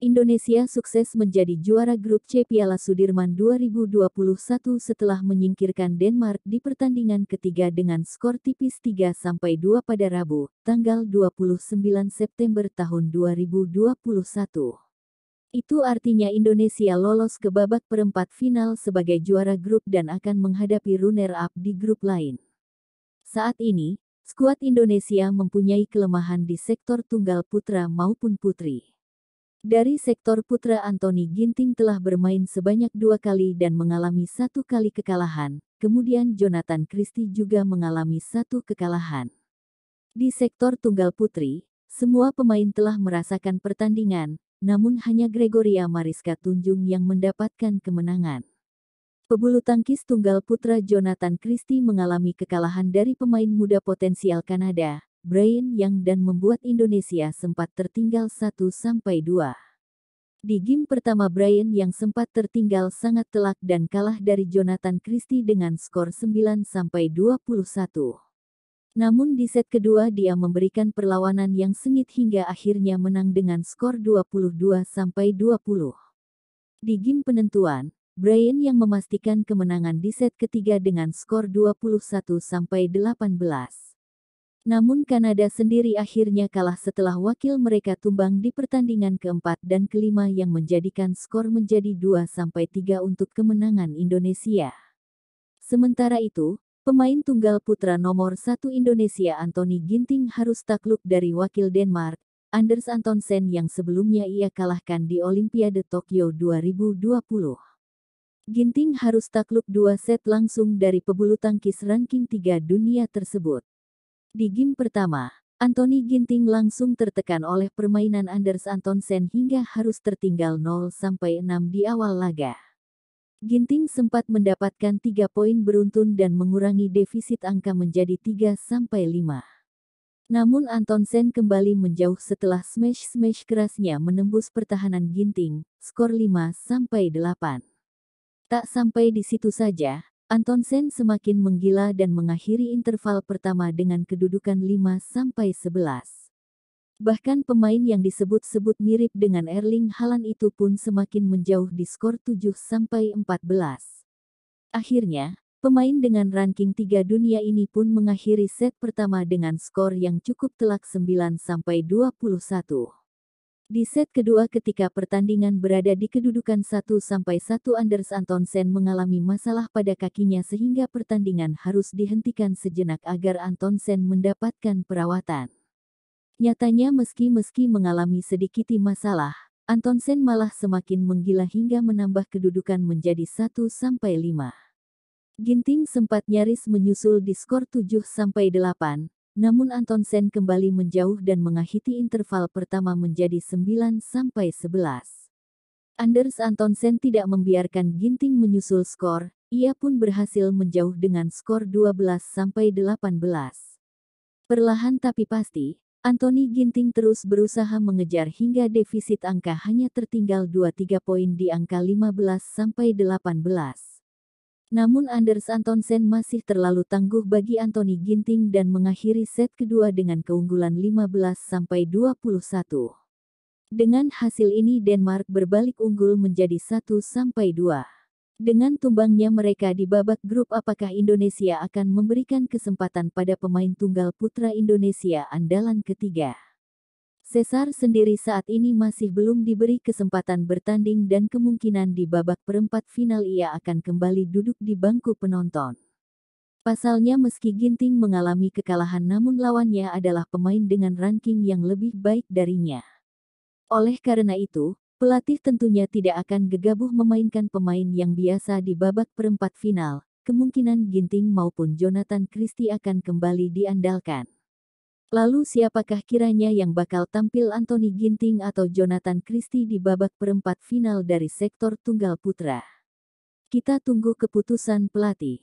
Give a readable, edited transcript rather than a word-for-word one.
Indonesia sukses menjadi juara grup C Piala Sudirman 2021 setelah menyingkirkan Denmark di pertandingan ketiga dengan skor tipis 3-2 pada Rabu, tanggal 29 September tahun 2021. Itu artinya Indonesia lolos ke babak perempat final sebagai juara grup dan akan menghadapi runner-up di grup lain. Saat ini, skuad Indonesia mempunyai kelemahan di sektor tunggal putra maupun putri. Dari sektor putra, Anthony Ginting telah bermain sebanyak 2 kali dan mengalami 1 kali kekalahan, kemudian Jonathan Christie juga mengalami 1 kekalahan. Di sektor tunggal putri, semua pemain telah merasakan pertandingan, namun hanya Gregoria Mariska Tunjung yang mendapatkan kemenangan. Pebulu tangkis tunggal putra Jonathan Christie mengalami kekalahan dari pemain muda potensial Kanada, Brian Young, dan membuat Indonesia sempat tertinggal 1-2. Di game pertama Brian Young sempat tertinggal sangat telak dan kalah dari Jonathan Christie dengan skor 9-21. Namun di set kedua dia memberikan perlawanan yang sengit hingga akhirnya menang dengan skor 22-20. Di game penentuan, Brian Young memastikan kemenangan di set ketiga dengan skor 21-18. Namun Kanada sendiri akhirnya kalah setelah wakil mereka tumbang di pertandingan keempat dan kelima yang menjadikan skor menjadi 2-3 untuk kemenangan Indonesia. Sementara itu, pemain tunggal putra nomor 1 Indonesia Anthony Ginting harus takluk dari wakil Denmark, Anders Antonsen, yang sebelumnya ia kalahkan di Olimpiade Tokyo 2020. Ginting harus takluk 2 set langsung dari pebulu tangkis ranking 3 dunia tersebut. Di game pertama, Anthony Ginting langsung tertekan oleh permainan Anders Antonsen hingga harus tertinggal 0-6 di awal laga. Ginting sempat mendapatkan 3 poin beruntun dan mengurangi defisit angka menjadi 3-5. Namun Antonsen kembali menjauh setelah smash kerasnya menembus pertahanan Ginting, skor 5-8. Tak sampai di situ saja, Antonsen semakin menggila dan mengakhiri interval pertama dengan kedudukan 5-11. Bahkan pemain yang disebut-sebut mirip dengan Erling Haaland itu pun semakin menjauh di skor 7-14. Akhirnya, pemain dengan ranking 3 dunia ini pun mengakhiri set pertama dengan skor yang cukup telak 9-21. Di set kedua ketika pertandingan berada di kedudukan 1-1 Anders Antonsen mengalami masalah pada kakinya sehingga pertandingan harus dihentikan sejenak agar Antonsen mendapatkan perawatan. Nyatanya meski mengalami sedikit masalah, Antonsen malah semakin menggila hingga menambah kedudukan menjadi 1-5. Ginting sempat nyaris menyusul di skor 7-8. Namun Antonsen kembali menjauh dan mengakhiri interval pertama menjadi 9-11. Anders Antonsen tidak membiarkan Ginting menyusul skor, ia pun berhasil menjauh dengan skor 12-18. Perlahan tapi pasti, Anthony Ginting terus berusaha mengejar hingga defisit angka hanya tertinggal 2-3 poin di angka 15-18. Namun Anders Antonsen masih terlalu tangguh bagi Anthony Ginting dan mengakhiri set kedua dengan keunggulan 15-21. Dengan hasil ini Denmark berbalik unggul menjadi 1-2. Dengan tumbangnya mereka di babak grup, apakah Indonesia akan memberikan kesempatan pada pemain tunggal putra Indonesia andalan ketiga? Cesar sendiri saat ini masih belum diberi kesempatan bertanding dan kemungkinan di babak perempat final ia akan kembali duduk di bangku penonton. Pasalnya meski Ginting mengalami kekalahan namun lawannya adalah pemain dengan ranking yang lebih baik darinya. Oleh karena itu, pelatih tentunya tidak akan gegabah memainkan pemain yang biasa di babak perempat final. Kemungkinan Ginting maupun Jonathan Christie akan kembali diandalkan. Lalu siapakah kiranya yang bakal tampil, Anthony Ginting atau Jonathan Christie di babak perempat final dari sektor tunggal putra? Kita tunggu keputusan pelatih.